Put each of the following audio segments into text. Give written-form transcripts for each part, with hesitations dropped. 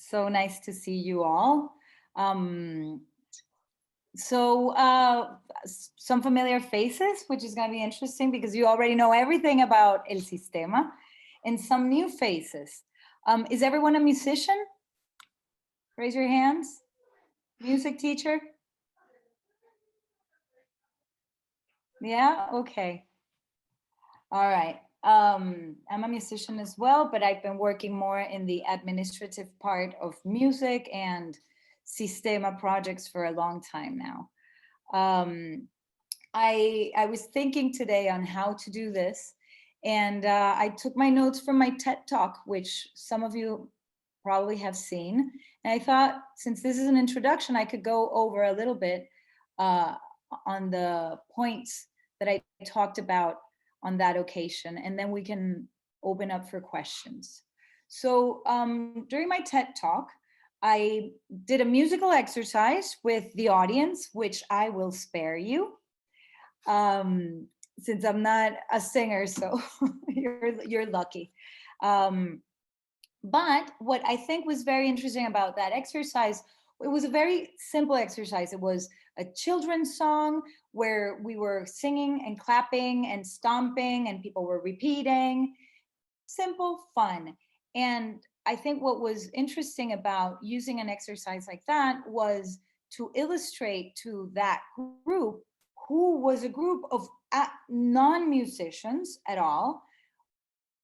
So nice to see you all. Um, some familiar faces, which is going to be interesting because you already know everything about El Sistema, and some new faces. Is everyone a musician? Raise your hands. Music teacher? Yeah, okay. All right. I'm a musician as well, but I've been working more in the administrative part of music and Sistema projects for a long time now. Um, I was thinking today on how to do this, and I took my notes from my TED Talk, which some of you probably have seen. And I thought, since this is an introduction, I could go over a little bit uh, on the points that I talked about on that occasion, and then we can open up for questions. So during my TED Talk, I did a musical exercise with the audience, which I will spare you um, since I'm not a singer, so you're lucky. Um, but what I think was very interesting about that exercise, it was a very simple exercise. It was a children's song where we were singing and clapping and stomping and people were repeating. Simple, fun. And I think what was interesting about using an exercise like that was to illustrate to that group, who was a group of non-musicians at all,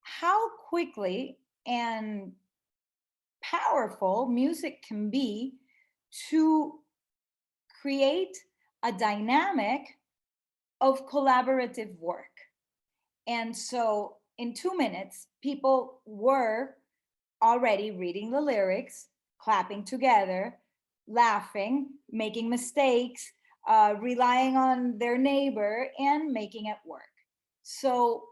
how quickly and powerful music can be to create a dynamic of collaborative work. And so in 2 minutes, people were already reading the lyrics, clapping together, laughing, making mistakes, relying on their neighbor, and making it work. So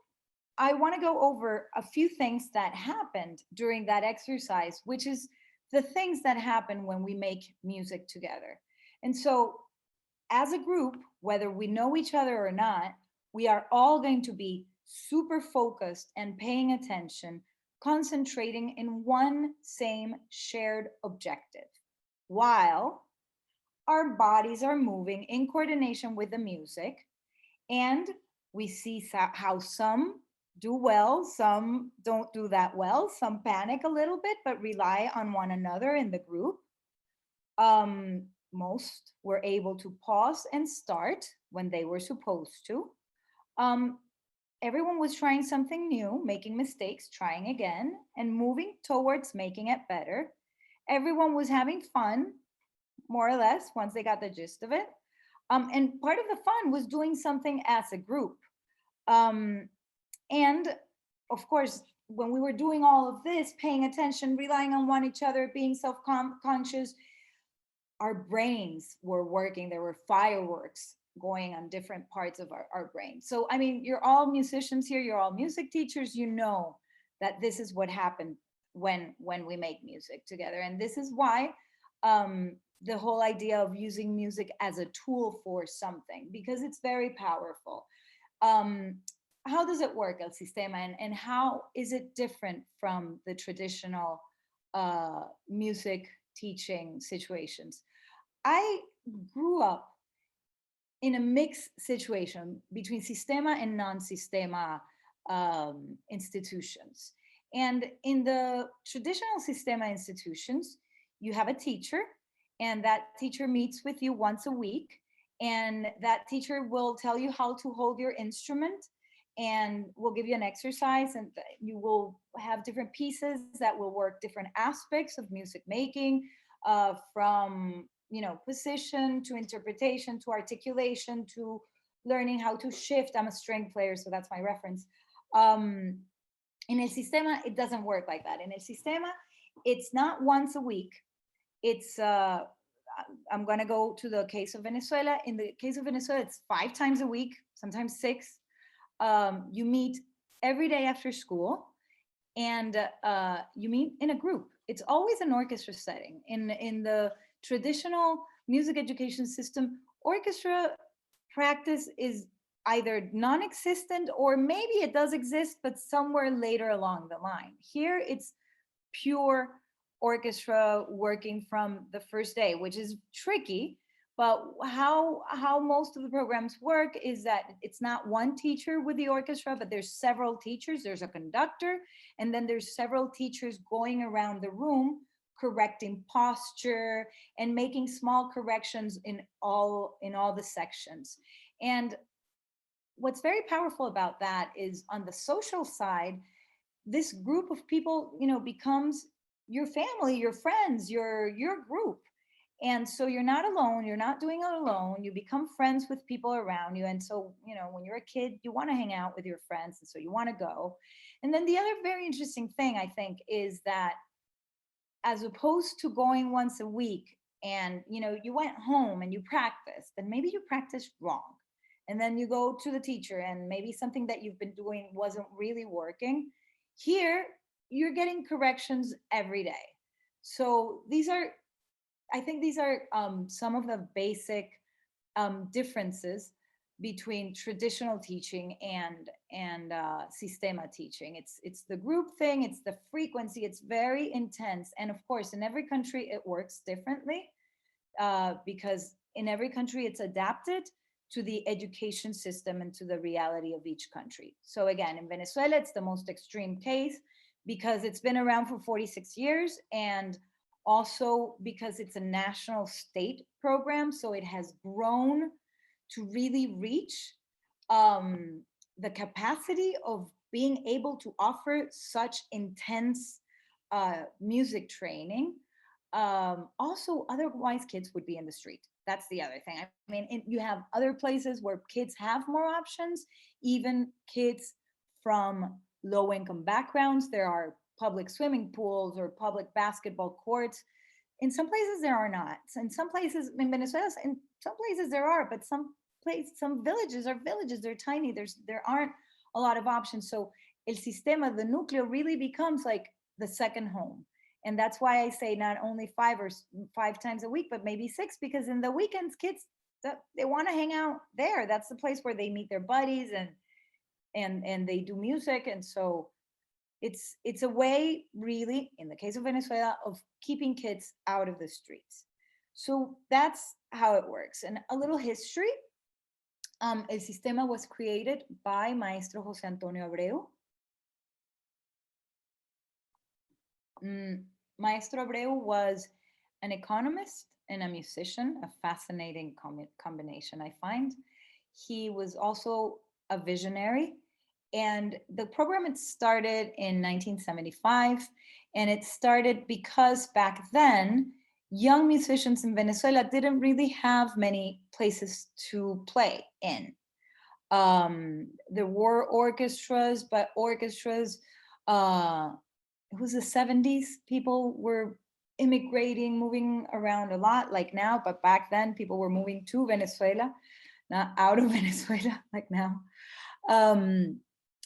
I want to go over a few things that happened during that exercise, which is the things that happen when we make music together. And so, as a group, whether we know each other or not, we are all going to be super focused and paying attention, concentrating in one same shared objective, while our bodies are moving in coordination with the music. And we see how some do well, some don't do that well, some panic a little bit, but rely on one another in the group. Most were able to pause and start when they were supposed to. Um, Everyone was trying something new, making mistakes, trying again, and moving towards making it better. Everyone was having fun, more or less, once they got the gist of it. And part of the fun was doing something as a group. Um, and of course, when we were doing all of this, paying attention, relying on one each other, being self-conscious, our brains were working. There were fireworks going on different parts of our brain. So, I mean, you're all musicians here, you're all music teachers, you know that this is what happened when we make music together. And this is why the whole idea of using music as a tool for something, because it's very powerful. Um, how does it work, El Sistema, and how is it different from the traditional music teaching situations? I grew up in a mixed situation between Sistema and non-Sistema institutions. And in the traditional Sistema institutions, you have a teacher, and that teacher meets with you once a week, and that teacher will tell you how to hold your instrument, and will give you an exercise, and you will have different pieces that will work different aspects of music making, from position to interpretation to articulation to learning how to shift. I'm a string player, so that's my reference. In El Sistema, it doesn't work like that. In El Sistema, it's not once a week. It's I'm going to go to the case of Venezuela. In the case of Venezuela, it's 5 times a week, sometimes 6. You meet every day after school, and you meet in a group. It's always an orchestra setting. In the traditional music education system, orchestra practice is either non-existent, or maybe it does exist, but somewhere later along the line. Here, it's pure orchestra working from the first day, which is tricky. But how most of the programs work is that it's not one teacher with the orchestra, but there's several teachers. There's a conductor, and then there's several teachers going around the room correcting posture and making small corrections in all the sections. And what's very powerful about that is on the social side, this group of people, becomes your family, your friends, your group. And so you're not alone, you're not doing it alone, you become friends with people around you. And so, when you're a kid, you want to hang out with your friends, and so you want to go. And then the other very interesting thing, I think, is that as opposed to going once a week and you went home and you practiced, and maybe you practiced wrong, and then you go to the teacher and maybe something that you've been doing wasn't really working. Here you're getting corrections every day. So I think these are some of the basic differences between traditional teaching and Sistema teaching. It's the group thing, it's the frequency, it's very intense. And of course, in every country, it works differently because in every country, it's adapted to the education system and to the reality of each country. So again, in Venezuela, it's the most extreme case because it's been around for 46 years, and also because it's a national state program. So it has grown to really reach the capacity of being able to offer such intense music training. Also, otherwise kids would be in the street. That's the other thing. I mean, you have other places where kids have more options, even kids from low income backgrounds. There are public swimming pools or public basketball courts. In some places there are not. In some places in Venezuela, in some places there are, but some villages are villages. They're tiny. There aren't a lot of options. So el sistema, the núcleo, really becomes like the second home. And that's why I say not only 5 times a week, but maybe 6, because in the weekends, kids, they want to hang out there. That's the place where they meet their buddies and they do music. And so it's a way, really, in the case of Venezuela, of keeping kids out of the streets. So that's how it works. And a little history. El Sistema was created by Maestro José Antonio Abreu. Maestro Abreu was an economist and a musician, a fascinating combination, I find. He was also a visionary. And the program, it started in 1975. And it started because back then, young musicians in Venezuela didn't really have many places to play in. There were orchestras, but orchestras, it was the 70s. People were immigrating, moving around a lot like now, but back then people were moving to Venezuela, not out of Venezuela like now.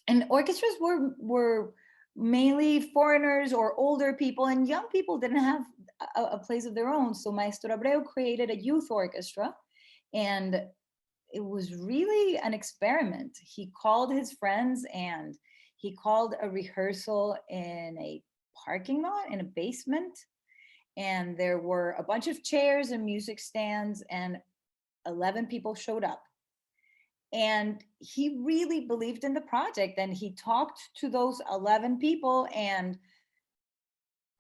And orchestras were mainly foreigners or older people, and young people didn't have a place of their own. So Maestro Abreu created a youth orchestra, and it was really an experiment. He called his friends and he called a rehearsal in a parking lot in a basement. And there were a bunch of chairs and music stands, and 11 people showed up. And he really believed in the project, and he talked to those 11 people. And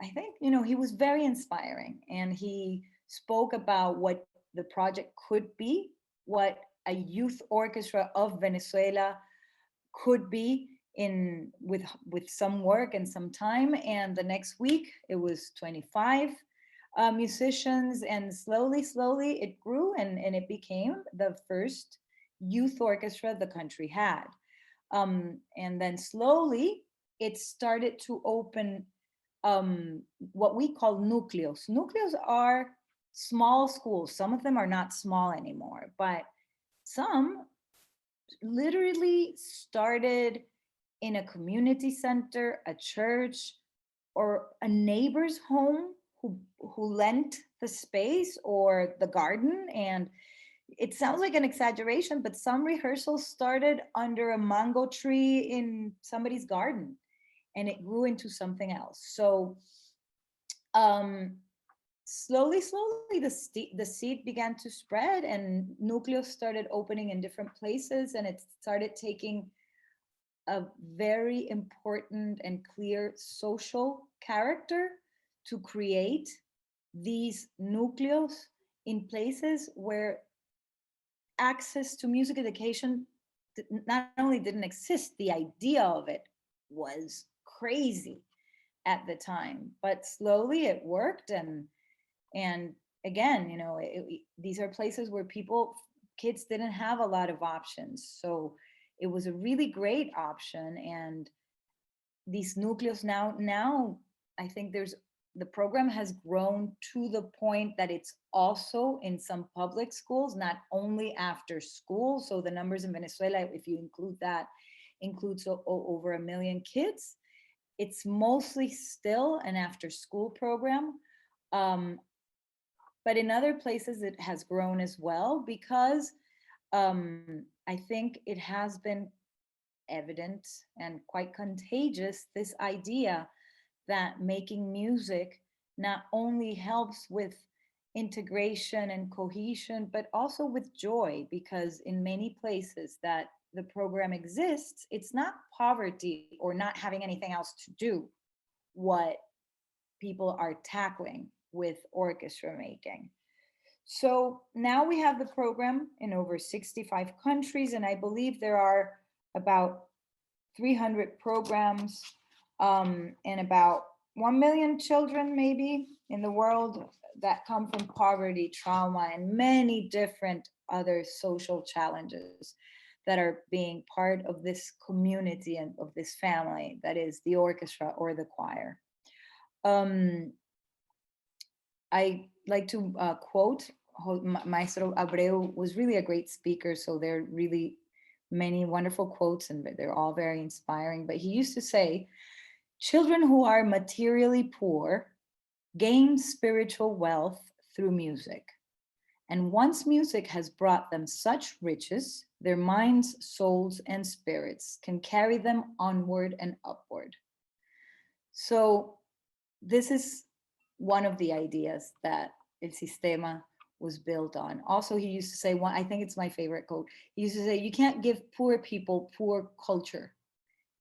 I think, he was very inspiring, and he spoke about what the project could be, what a youth orchestra of Venezuela could be with some work and some time. And the next week it was 25 musicians, and slowly it grew, and it became the first youth orchestra the country had. And then slowly it started to open what we call núcleos. Núcleos are small schools. Some of them are not small anymore, but some literally started in a community center, a church, or a neighbor's home who lent the space or the garden. And it sounds like an exaggeration, but some rehearsals started under a mango tree in somebody's garden, and it grew into something else. So um, slowly, the seed began to spread, and núcleos started opening in different places, and it started taking a very important and clear social character to create these núcleos in places where access to music education not only didn't exist, the idea of it was crazy at the time, but slowly it worked. And again, you know, these are places where kids didn't have a lot of options, so it was a really great option. And these núcleos now I think the program has grown to the point that it's also in some public schools, not only after school. So the numbers in Venezuela, if you include that, includes over 1 million kids. It's mostly still an after school program. Um, but in other places it has grown as well, because I think it has been evident and quite contagious, this idea that making music not only helps with integration and cohesion, but also with joy, because in many places that the program exists, it's not poverty or not having anything else to do what people are tackling with orchestra making. So now we have the program in over 65 countries, and I believe there are about 300 programs, and about 1 million children maybe in the world that come from poverty, trauma, and many different other social challenges that are being part of this community and of this family that is the orchestra or the choir. I like to quote Maestro Abreu was really a great speaker, so there are really many wonderful quotes and they're all very inspiring. But he used to say, children who are materially poor gain spiritual wealth through music. And once music has brought them such riches, their minds, souls, and spirits can carry them onward and upward. So this is one of the ideas that El Sistema was built on. Also, he used to say, I think it's my favorite quote. He used to say, you can't give poor people poor culture.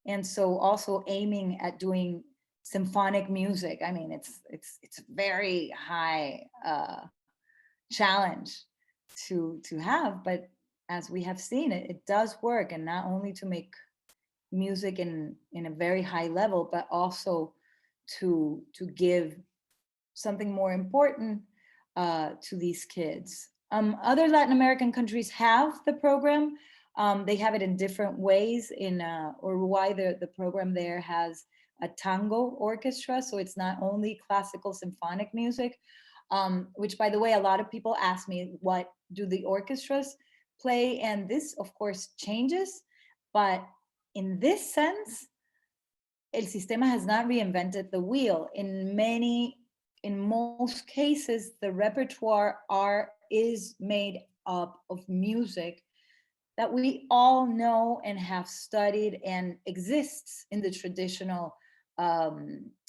And so also aiming at doing symphonic music, I mean, it's very high challenge to have, but as we have seen, it does work. And not only to make music in a very high level, but also to give something more important to these kids. Other Latin American countries have the program. They have it in different ways. In Uruguay, the program there has a tango orchestra, so it's not only classical symphonic music, which, by the way, a lot of people ask me, what do the orchestras play? And this, of course, changes. But in this sense, El Sistema has not reinvented the wheel. In most cases, the repertoire is made up of music that we all know and have studied and exists in the traditional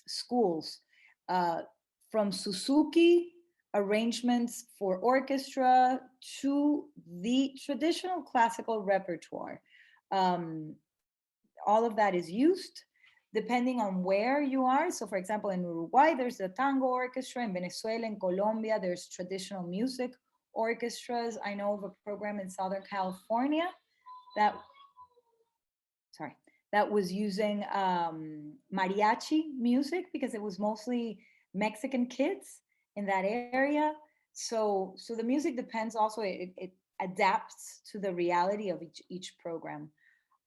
schools. From Suzuki arrangements for orchestra to the traditional classical repertoire. All of that is used depending on where you are. So for example, in Uruguay, there's the tango orchestra. In Venezuela, in Colombia, there's traditional music orchestras. I know of a program in Southern California that was using mariachi music because it was mostly Mexican kids in that area. So the music depends also, it adapts to the reality of each program.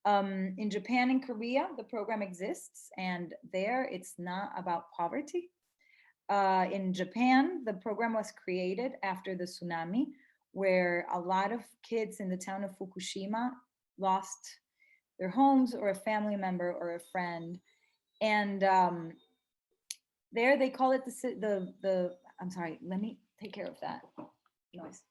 In Japan and Korea, the program exists, and there it's not about poverty. In Japan, the program was created after the tsunami, where a lot of kids in the town of Fukushima lost their homes or a family member or a friend. And there they call it the I'm sorry, let me take care of that noise.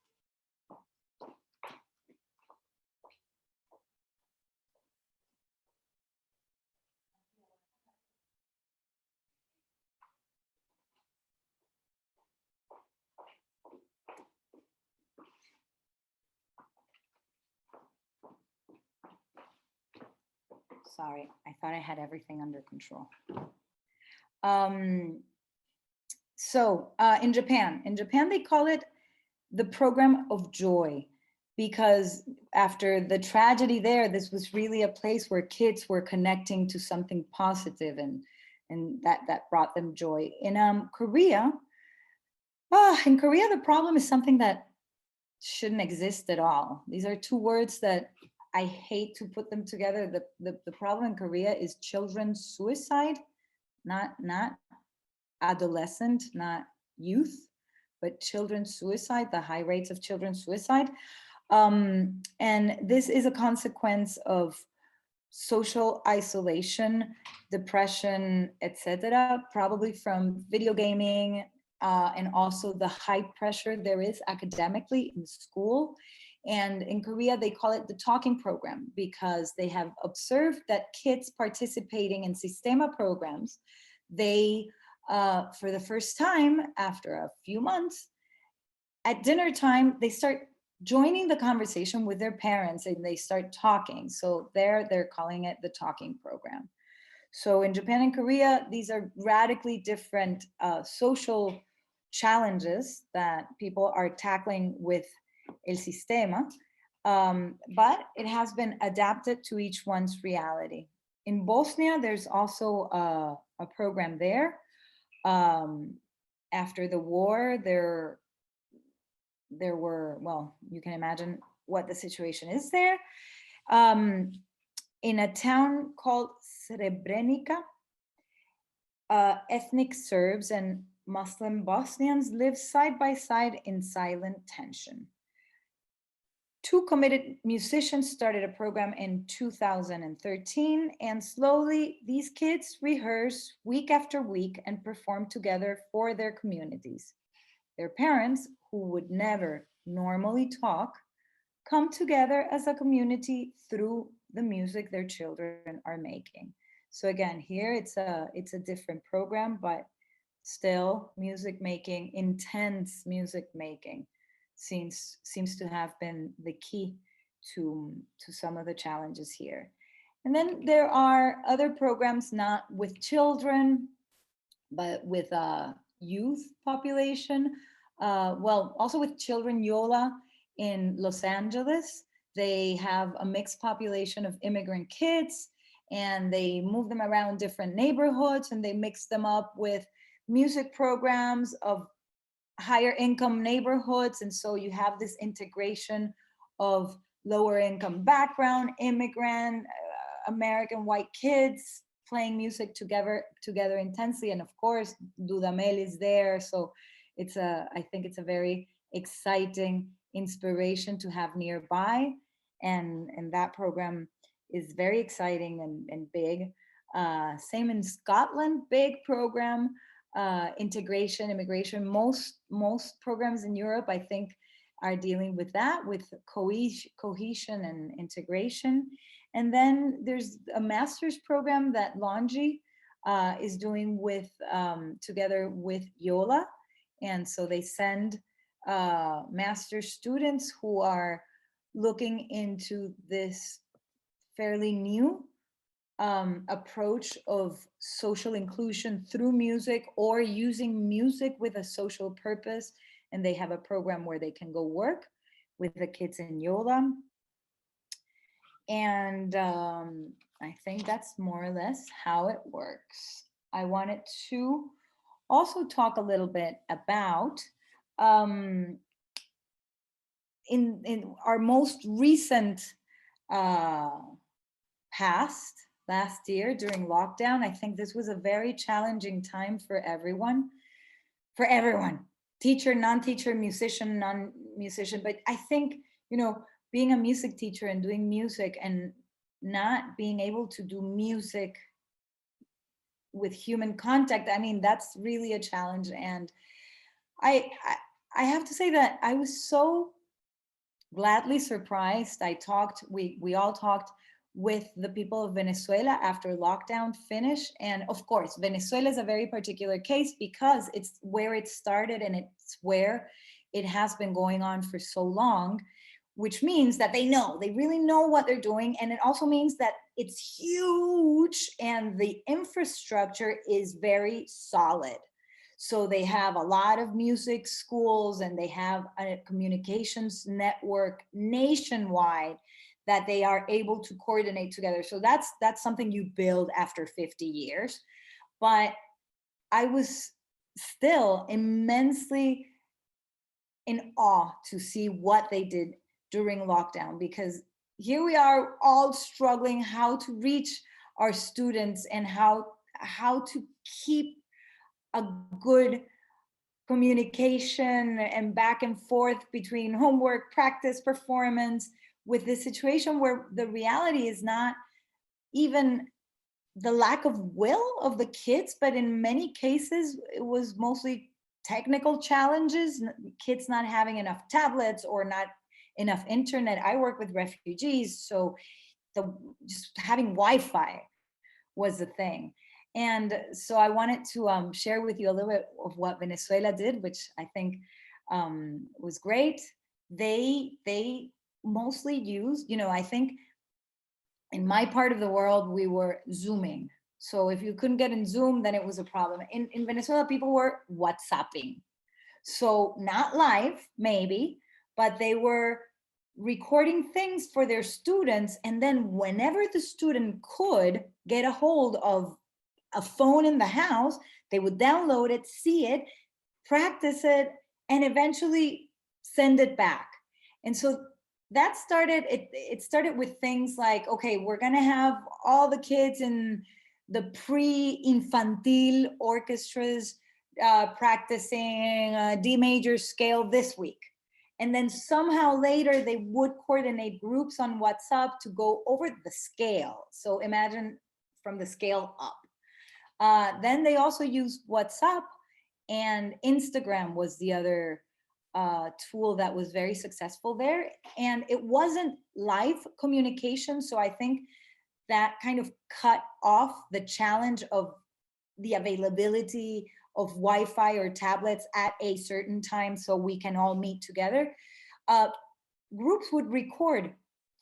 Sorry, I thought I had everything under control. Um, in Japan, they call it the program of joy, because after the tragedy there, this was really a place where kids were connecting to something positive, and that brought them joy. In Korea, the problem is something that shouldn't exist at all. These are two words that I hate to put them together. The problem in Korea is children's suicide, not adolescent, not youth, but children's suicide, the high rates of children's suicide. And this is a consequence of social isolation, depression, etc., probably from video gaming, and also the high pressure there is academically in school. And in Korea, they call it the talking program, because they have observed that kids participating in Sistema programs, they, for the first time after a few months, at dinner time, they start joining the conversation with their parents and they start talking. So they're calling it the talking program. So in Japan and Korea, these are radically different social challenges that people are tackling with El Sistema, but it has been adapted to each one's reality. In Bosnia, there's also a program there. After the war, there were, well, you can imagine what the situation is there. In a town called Srebrenica, ethnic Serbs and Muslim Bosnians live side by side in silent tension. Two committed musicians started a program in 2013, and slowly these kids rehearse week after week and perform together for their communities. Their parents, who would never normally talk, come together as a community through the music their children are making. So again, here it's a different program, but still music making, intense music making seems to have been the key to some of the challenges here. And then there are other programs, not with children, but with youth population. Well, also with children, Yola in Los Angeles, they have a mixed population of immigrant kids, and they move them around different neighborhoods, and they mix them up with music programs of higher income neighborhoods. And so you have this integration of lower income background, immigrant, American white kids playing music together intensely. And of course, Dudamel is there. So I think it's a very exciting inspiration to have nearby. And that program is very exciting and big. Same in Scotland, big program. Integration, immigration. Most programs in Europe, I think, are dealing with that, with cohesion and integration. And then there's a master's program that Longi is doing with together with Yola. And so they send master students who are looking into this fairly new approach of social inclusion through music, or using music with a social purpose. And they have a program where they can go work with the kids in Yola. And I think that's more or less how it works. I wanted to also talk a little bit about in our most recent past, last year during lockdown. I think this was a very challenging time for everyone, teacher, non-teacher, musician, non-musician. But I think, being a music teacher and doing music and not being able to do music with human contact, I mean, that's really a challenge. And I have to say that I was so gladly surprised. We all talked with the people of Venezuela after lockdown finished. And of course, Venezuela is a very particular case because it's where it started and it's where it has been going on for so long. which means that they really know what they're doing. And it also means that it's huge and the infrastructure is very solid. So they have a lot of music schools and they have a communications network nationwide that they are able to coordinate together. So that's something you build after 50 years. But I was still immensely in awe to see what they did during lockdown, because here we are all struggling how to reach our students and how to keep a good communication and back and forth between homework, practice, performance, with this situation where the reality is not even the lack of will of the kids, but in many cases it was mostly technical challenges, kids not having enough tablets or not enough internet. I work with refugees, so just having Wi-Fi was the thing. And so I wanted to share with you a little bit of what Venezuela did, which I think was great. They mostly used, I think in my part of the world, we were Zooming. So if you couldn't get in Zoom, then it was a problem. In Venezuela, people were WhatsApping. So not live, maybe, but they were recording things for their students. And then whenever the student could get a hold of a phone in the house, they would download it, see it, practice it, and eventually send it back. And so that started, it started with things like, okay, we're gonna have all the kids in the pre-infantil orchestras practicing D major scale this week. And then somehow later they would coordinate groups on WhatsApp to go over the scale. So imagine from the scale up. Then they also used WhatsApp, and Instagram was the other tool that was very successful there. And it wasn't live communication. So I think that kind of cut off the challenge of the availability of Wi-Fi or tablets at a certain time so we can all meet together. Groups would record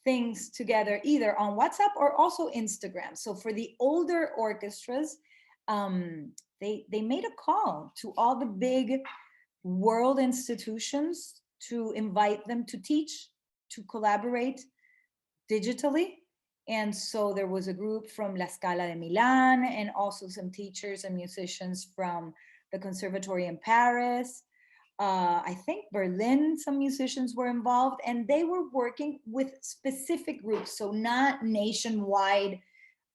things together either on WhatsApp or also Instagram. So for the older orchestras, they made a call to all the big world institutions to invite them to teach, to collaborate digitally. And so there was a group from La Scala de Milan and also some teachers and musicians from the Conservatory in Paris. I think Berlin, some musicians were involved, and they were working with specific groups. So not nationwide,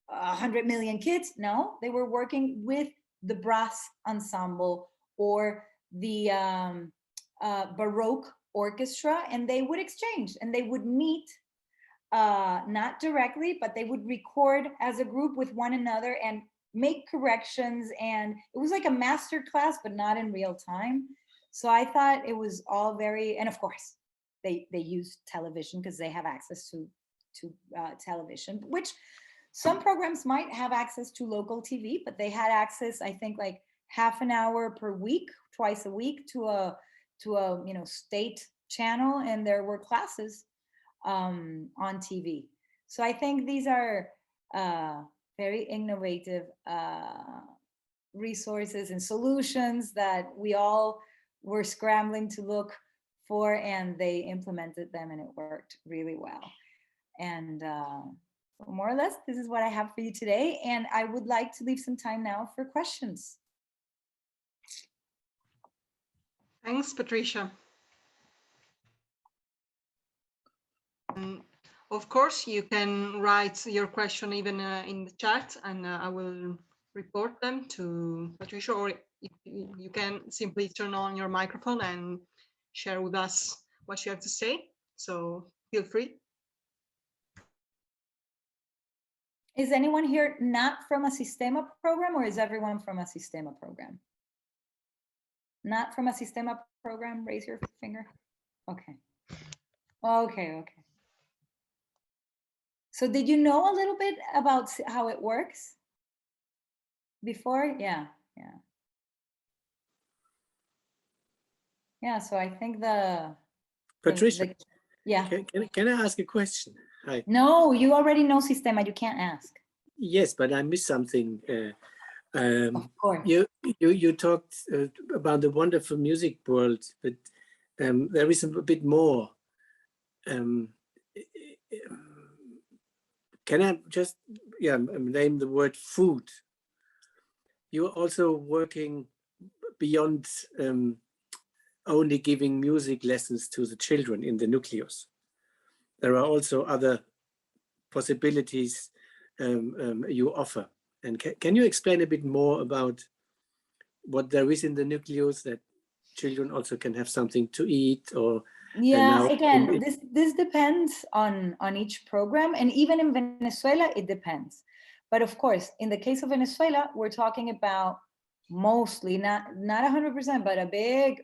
100 million kids. No, they were working with the brass ensemble or the Baroque orchestra, and they would exchange and they would meet, not directly, but they would record as a group with one another and make corrections. And it was like a master class, but not in real time. So I thought it was all very, and of course they use television because they have access to television, which some programs might have access to local TV, but they had access, I think, like half an hour per week, twice a week, to a state channel, and there were classes on TV. So I think these are very innovative resources and solutions that we all were scrambling to look for, and they implemented them and it worked really well. And more or less, this is what I have for you today. And I would like to leave some time now for questions. Thanks, Patricia. Of course, you can write your question even in the chat, and I will report them to Patricia, or you can simply turn on your microphone and share with us what you have to say. So feel free. Is anyone here not from a Sistema program, or is everyone from a Sistema program? Not from a Sistema program, raise your finger. Okay. Okay. So did you know a little bit about how it works before? Yeah. So I think Patricia, Yeah. Can I ask a question? Hi. No, you already know Sistema. You can't ask. Yes, but I missed something. Of course. You talked about the wonderful music world, but there is a bit more. Can I just name the word food? You're also working beyond only giving music lessons to the children in the nucleus. There are also other possibilities you offer. And can you explain a bit more about what there is in the nucleus, that children also can have something to eat? Or yeah, again, this depends on each program, and even in Venezuela it depends. But of course, in the case of Venezuela, we're talking about mostly, not 100%, but a big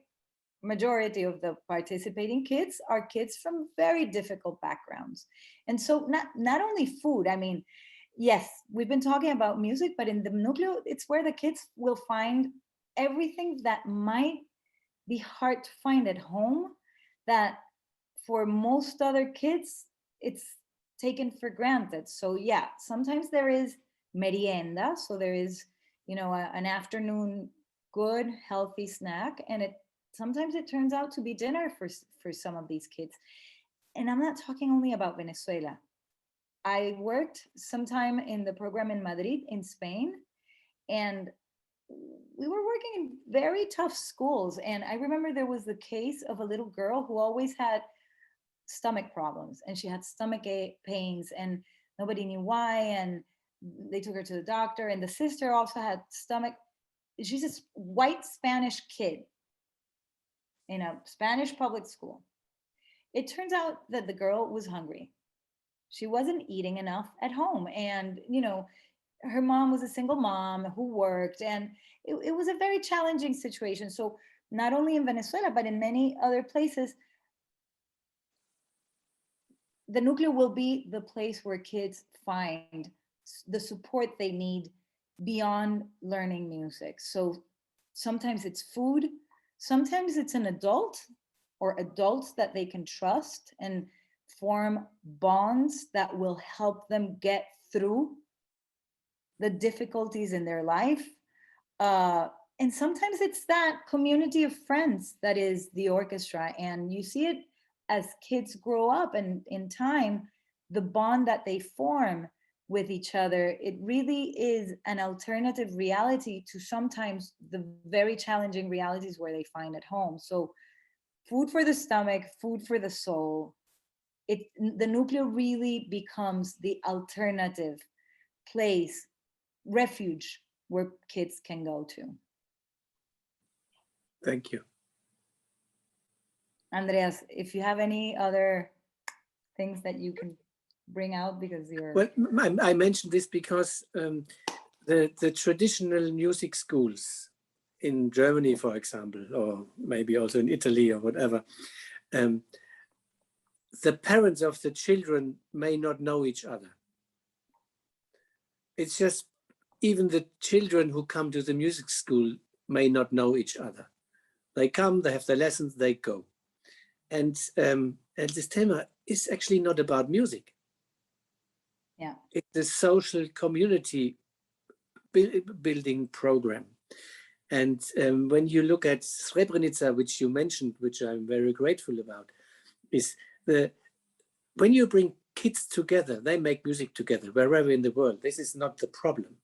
majority of the participating kids are kids from very difficult backgrounds. And so not only food, I mean, yes, we've been talking about music, but in the núcleo, it's where the kids will find everything that might be hard to find at home, that for most other kids, it's taken for granted. So yeah, sometimes there is merienda, so there is, an afternoon good healthy snack, and sometimes it turns out to be dinner for some of these kids. And I'm not talking only about Venezuela. I worked sometime in the program in Madrid, in Spain, and we were working in very tough schools. And I remember there was the case of a little girl who always had stomach problems, and she had stomach pains, and nobody knew why. And they took her to the doctor, and the sister also had stomach. She's a white Spanish kid in a Spanish public school. It turns out that the girl was hungry. She wasn't eating enough at home. And, her mom was a single mom who worked, and it was a very challenging situation. So, not only in Venezuela, but in many other places, the núcleo will be the place where kids find the support they need beyond learning music. So, sometimes it's food, sometimes it's an adult or adults that they can trust and form bonds that will help them get through the difficulties in their life. And sometimes it's that community of friends that is the orchestra. And you see it as kids grow up, and in time, the bond that they form with each other, it really is an alternative reality to sometimes the very challenging realities where they find at home. So food for the stomach, food for the soul. The núcleo really becomes the alternative place, refuge where kids can go to. Thank you. Andreas, if you have any other things that you can bring out, because you're... Well, I mentioned this because the traditional music schools in Germany, for example, or maybe also in Italy or whatever, the parents of the children may not know each other. It's just, even the children who come to the music school may not know each other. They come, they have their lessons, they go. And Systema is actually not about music. Yeah. It's a social community building program. And when you look at Srebrenica, which you mentioned, which I'm very grateful about, is when you bring kids together, they make music together wherever in the world. This is not the problem.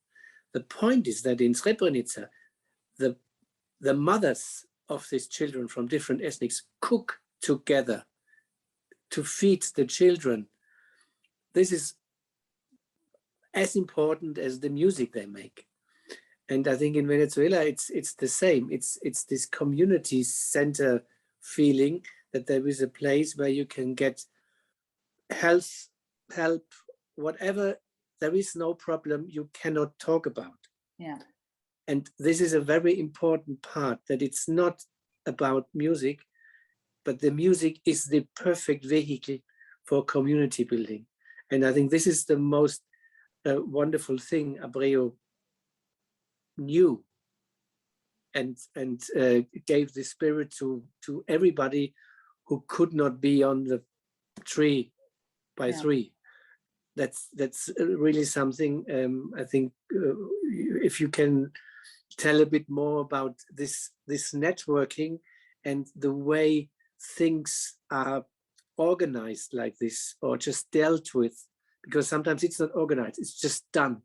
The point is that in Srebrenica, the mothers of these children from different ethnics cook together to feed the children. This is as important as the music they make. And I think in Venezuela, it's the same. It's this community center feeling that there is a place where you can get health, help, whatever. There is no problem you cannot talk about. Yeah. And this is a very important part, that it's not about music, but the music is the perfect vehicle for community building. And I think this is the most wonderful thing Abreu knew and gave the spirit to everybody who could not be on the 3 by Yeah. 3. That's really something. I think if you can tell a bit more about this networking and the way things are organized like this, or just dealt with, because sometimes it's not organized, it's just done.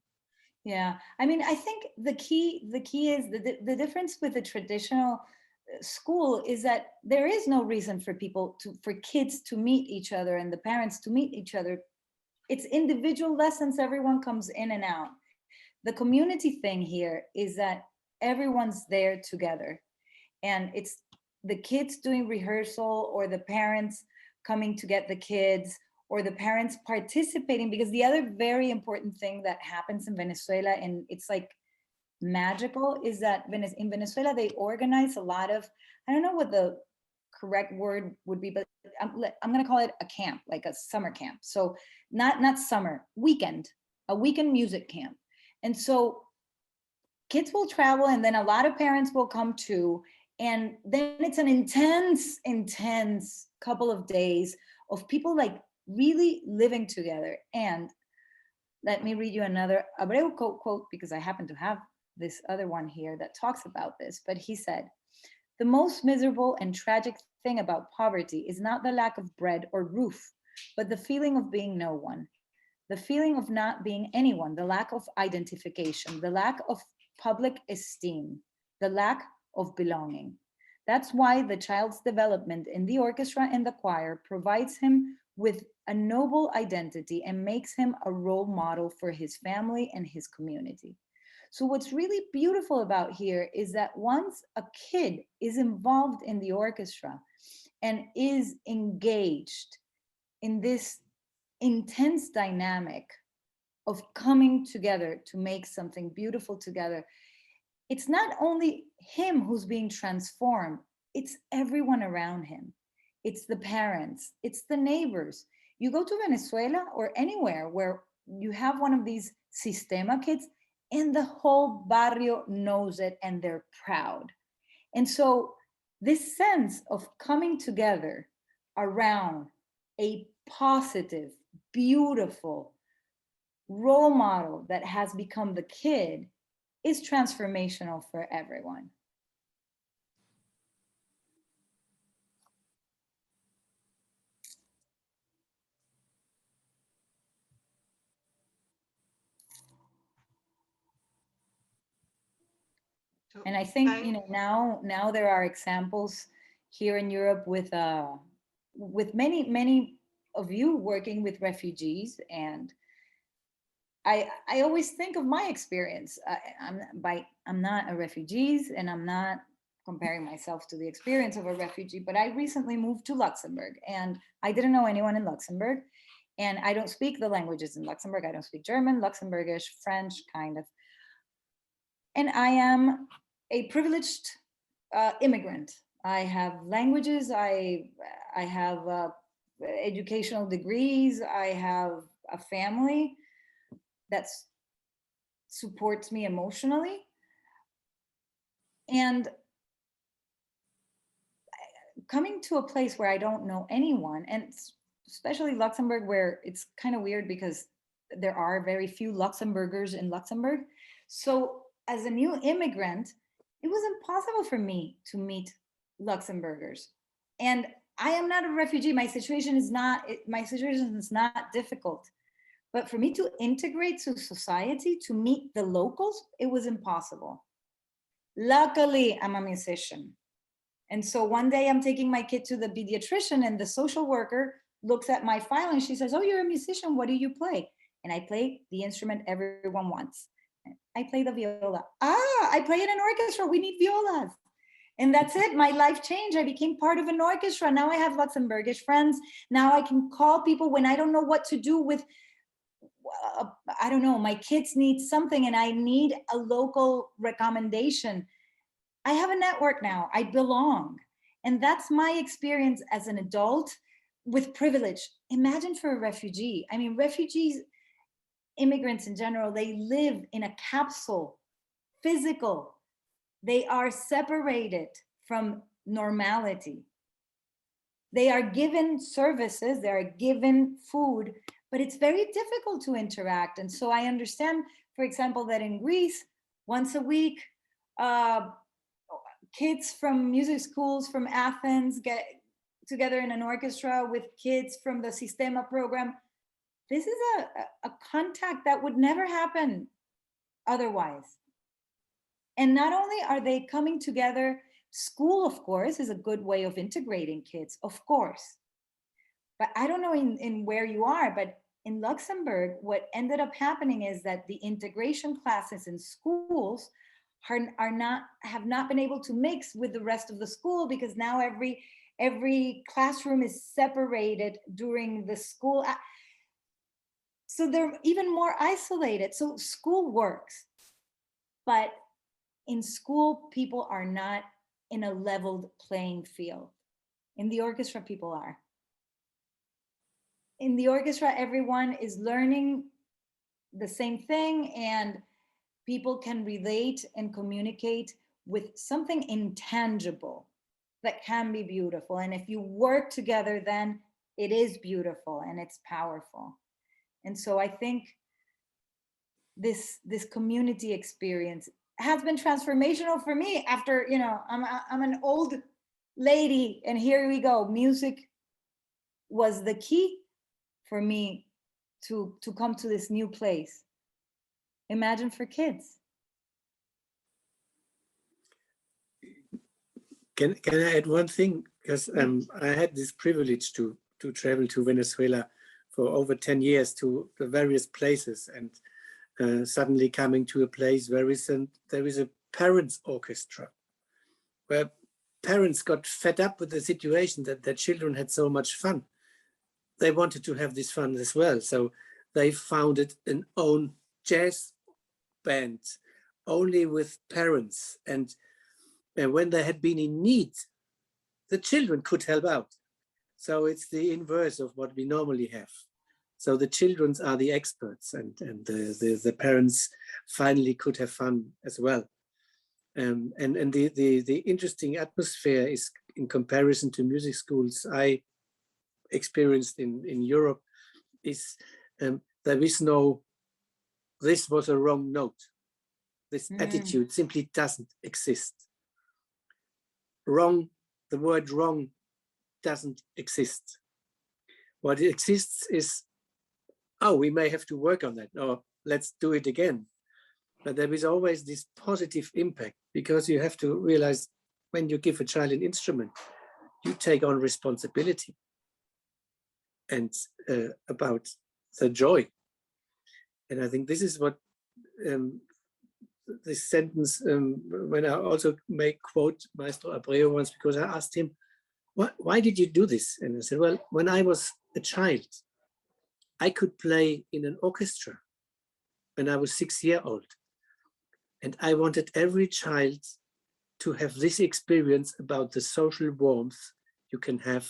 Yeah, I mean, I think the key is the difference with the traditional school is that there is no reason for kids to meet each other and the parents to meet each other. It's individual lessons, everyone comes in and out. The community thing here is that everyone's there together, and it's the kids doing rehearsal or the parents coming to get the kids or the parents participating, because the other very important thing that happens in Venezuela, and it's like magical, is that in Venezuela they organize a lot of, I don't know what the correct word would be, but I'm going to call it a camp, like a summer camp. So not summer, a weekend music camp. And so kids will travel, and then a lot of parents will come too. And then it's an intense couple of days of people like really living together. And let me read you another Abreu quote, because I happen to have this other one here that talks about this. But he said, "The most miserable and tragic thing about poverty is not the lack of bread or roof, but the feeling of being no one, the feeling of not being anyone, the lack of identification, the lack of public esteem, the lack of belonging. That's why the child's development in the orchestra and the choir provides him with a noble identity and makes him a role model for his family and his community." So what's really beautiful about here is that once a kid is involved in the orchestra and is engaged in this intense dynamic of coming together to make something beautiful together, it's not only him who's being transformed, it's everyone around him. It's the parents, it's the neighbors. You go to Venezuela or anywhere where you have one of these Sistema kids, and the whole barrio knows it and they're proud. And so this sense of coming together around a positive, beautiful role model that has become the kid is transformational for everyone. And I think, you know, now there are examples here in Europe with many of you working with refugees. And I always think of my experience. I'm not a refugee, and I'm not comparing myself to the experience of a refugee, but I recently moved to Luxembourg, and I didn't know anyone in Luxembourg, and I don't speak the languages in Luxembourg. I don't speak German, Luxembourgish, French, kind of. And I am a privileged immigrant. I have languages, I have educational degrees, I have a family that supports me emotionally. And coming to a place where I don't know anyone, and especially Luxembourg, where it's kind of weird because there are very few Luxembourgers in Luxembourg. So as a new immigrant, it was impossible for me to meet Luxembourgers. And I am not a refugee. My situation is not difficult. But for me to integrate to society, to meet the locals, it was impossible. Luckily, I'm a musician. And so one day I'm taking my kid to the pediatrician, and the social worker looks at my file and she says, "Oh, you're a musician. What do you play?" And I play the instrument everyone wants. I play the viola. I play in an orchestra. We need violas. And that's it. My life changed. I became part of an orchestra. Now I have Luxembourgish friends. Now I can call people when I don't know what to do with, I don't know, my kids need something and I need a local recommendation. I have a network now. I belong. And that's my experience as an adult with privilege. Imagine for a refugee. I mean, refugees, immigrants in general, they live in a capsule, physical. They are separated from normality. they are given services, they are given food, but it's very difficult to interact. And so I understand, for example, that in Greece, once a week, kids from music schools from Athens get together in an orchestra with kids from the Sistema program. This is a contact that would never happen otherwise. And not only are they coming together, school, of course, is a good way of integrating kids, of course. But I don't know in where you are, but in Luxembourg, what ended up happening is that the integration classes in schools have not been able to mix with the rest of the school, because now every classroom is separated during the school. So they're even more isolated. So school works, but in school, people are not in a leveled playing field. In the orchestra, people are. In the orchestra, everyone is learning the same thing, and people can relate and communicate with something intangible that can be beautiful. And if you work together, then it is beautiful and it's powerful. And so I think this community experience has been transformational for me after, I'm an old lady, and here we go. Music was the key for me to come to this new place. Imagine for kids. Can I add one thing? Because I had this privilege to travel to Venezuela for over 10 years to the various places, and suddenly coming to a place where there is a parents' orchestra, where parents got fed up with the situation that their children had so much fun. They wanted to have this fun as well. So they founded an own jazz band only with parents. And when they had been in need, the children could help out. So it's the inverse of what we normally have. So the children are the experts, and the parents finally could have fun as well. And the interesting atmosphere is, in comparison to music schools I experienced in Europe, is there is no, this was a wrong note. This attitude simply doesn't exist. Wrong, the word wrong doesn't exist. What exists is, oh, we may have to work on that, or let's do it again. But there is always this positive impact, because you have to realize, when you give a child an instrument, you take on responsibility and about the joy. And I think this is what this sentence, when I also may quote Maestro Abreu once, because I asked him, why did you do this? And I said, well, when I was a child, I could play in an orchestra when I was 6 years old. And I wanted every child to have this experience about the social warmth you can have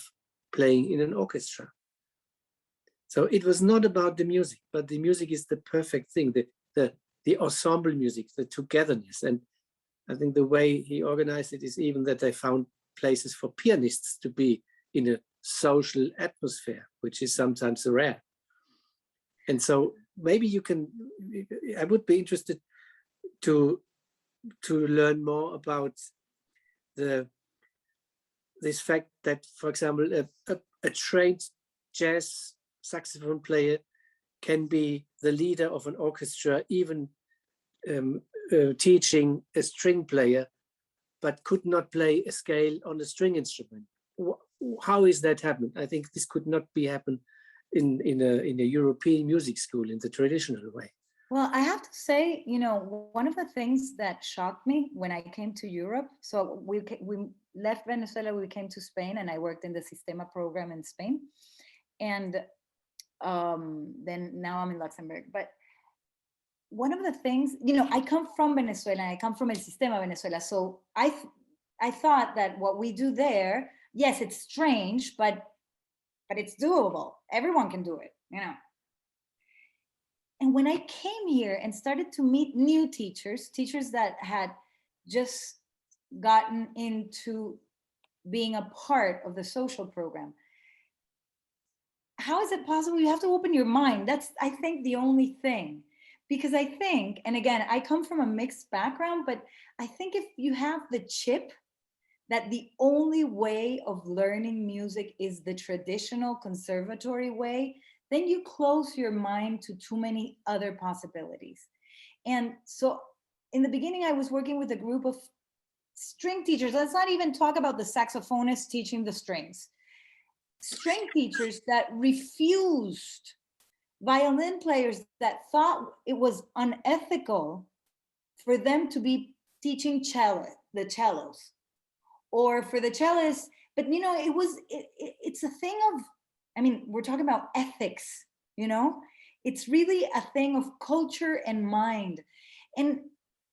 playing in an orchestra. So it was not about the music, but the music is the perfect thing, the ensemble music, the togetherness. And I think the way he organized it is even that they found places for pianists to be in a social atmosphere, which is sometimes rare. And so maybe you can, I would be interested to learn more about this fact that, for example, a trained jazz saxophone player can be the leader of an orchestra, even teaching a string player, but could not play a scale on a string instrument. How is that happening? I think this could not be happen in a European music school in the traditional way. Well, I have to say, one of the things that shocked me when I came to Europe, so we left Venezuela, we came to Spain, and I worked in the Sistema program in Spain. And then now I'm in Luxembourg. But one of the things, I come from Venezuela, I come from El Sistema Venezuela. So I thought that what we do there, yes, it's strange, but it's doable. Everyone can do it, And when I came here and started to meet new teachers that had just gotten into being a part of the social program. How is it possible? You have to open your mind. That's, I think, the only thing. Because I think, and again, I come from a mixed background, but I think if you have the chip that the only way of learning music is the traditional conservatory way, then you close your mind to too many other possibilities. And so in the beginning, I was working with a group of string teachers. Let's not even talk about the saxophonist teaching the strings. String teachers that refused, violin players that thought it was unethical for them to be teaching the cellos, or for the cellists. But it's a thing of, I mean, we're talking about ethics, it's really a thing of culture and mind. And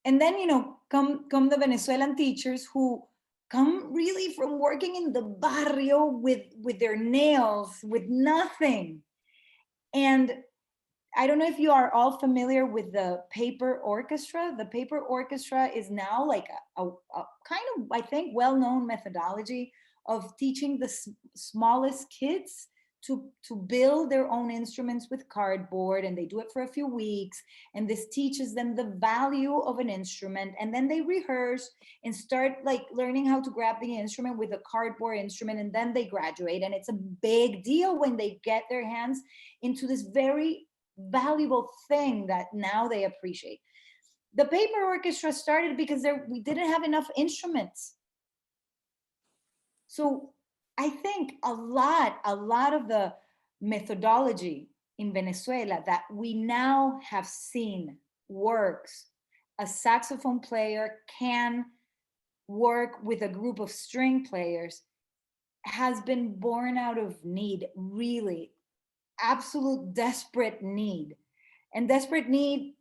then come the Venezuelan teachers who come really from working in the barrio with their nails, with nothing. And I don't know if you are all familiar with the paper orchestra. The paper orchestra is now like a kind of, I think, well-known methodology of teaching the smallest kids to build their own instruments with cardboard, and they do it for a few weeks, and this teaches them the value of an instrument, and then they rehearse and start like learning how to grab the instrument with a cardboard instrument, and then they graduate, and it's a big deal when they get their hands into this very valuable thing that now they appreciate. The paper orchestra started because we didn't have enough instruments. So I think a lot of the methodology in Venezuela that we now have seen works. A saxophone player can work with a group of string players, has been born out of need, really absolute desperate need. And desperate need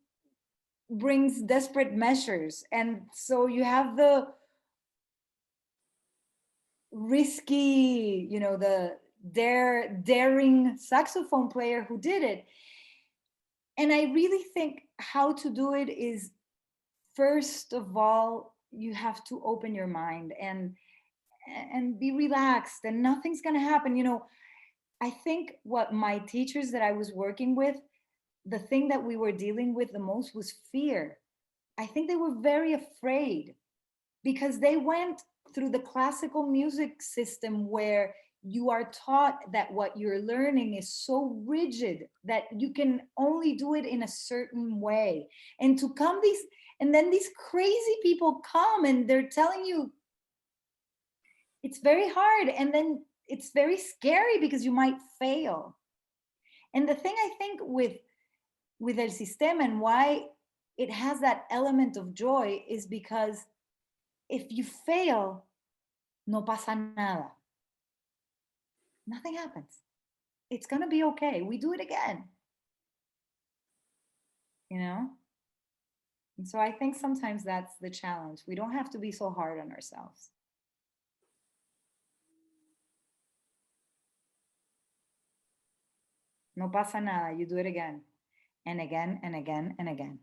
brings desperate measures. And so you have the risky, the daring saxophone player who did it. And I really think how to do it is, first of all, you have to open your mind and be relaxed, and nothing's going to happen. I think what my teachers that I was working with, the thing that we were dealing with the most was fear. I think they were very afraid because they went through the classical music system where you are taught that what you're learning is so rigid that you can only do it in a certain way. And then these crazy people come and they're telling you it's very hard, and then it's very scary because you might fail. And the thing I think with El Sistema and why it has that element of joy is because if you fail, no pasa nada. Nothing happens. It's going to be okay. We do it again. And so I think sometimes that's the challenge. We don't have to be so hard on ourselves. No pasa nada. You do it again and again and again and again.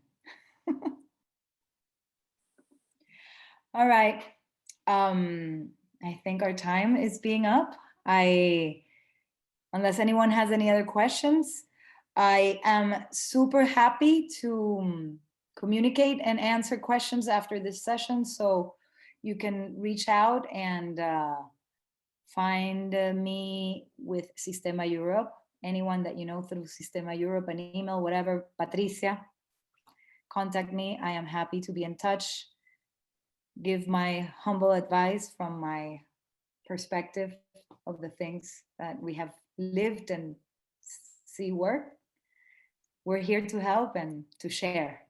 All right. I think our time is being up. Unless anyone has any other questions, I am super happy to communicate and answer questions after this session. So you can reach out and find me with Sistema Europe. Anyone that you know through Sistema Europe, an email, whatever, Patricia, contact me. I am happy to be in touch. Give my humble advice from my perspective of the things that we have lived and see work. We're here to help and to share.